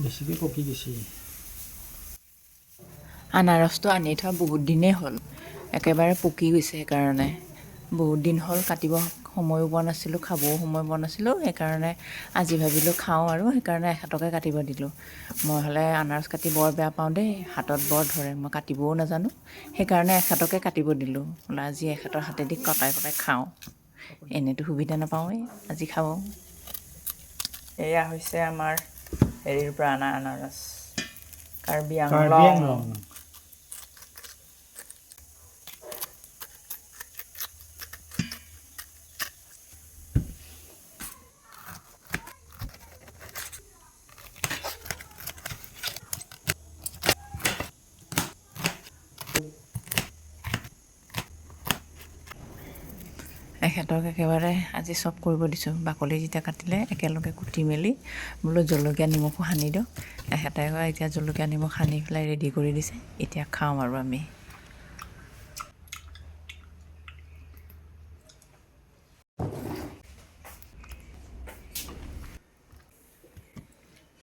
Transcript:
বেছিকৈ পকি গৈছে। আনাৰসটো আনি থোৱা বহুত দিনেই হ'ল, একেবাৰে পকি গৈছে। সেইকাৰণে বহুত দিন হ'ল, কাটিব সময়ো পোৱা নাছিলোঁ, খাবও সময় পোৱা নাছিলোঁ। সেইকাৰণে আজি ভাবিলোঁ খাওঁ আৰু সেইকাৰণে এহাতকে কাটিব দিলোঁ। মই হ'লে আনাৰস কাটি বৰ বেয়া পাওঁ দেই, হাতত বৰ ধৰে, মই কাটিবও নাজানো। সেইকাৰণে এহাতকে কাটিব দিলোঁ। বোলে আজি এহাতৰ হাতেদি কটাই কটাই খাওঁ, এনেইতো সুবিধা নাপাওঁৱেই, আজি খাওঁ। এয়া হৈছে আমাৰ হেৰিৰ পৰা অনা আনাৰস, কাৰ্বি আংলং। এখেতক একেবাৰে আজি চব কৰিব দিছোঁ। বাকলি যেতিয়া কাটিলে একেলগে কুটি মেলি বোলো জলকীয়া নিমখো সানি দিওঁ। এখেতে এতিয়া জলকীয়া নিমখ সানি পেলাই ৰেডি কৰি দিছে। এতিয়া খাওঁ আৰু আমি।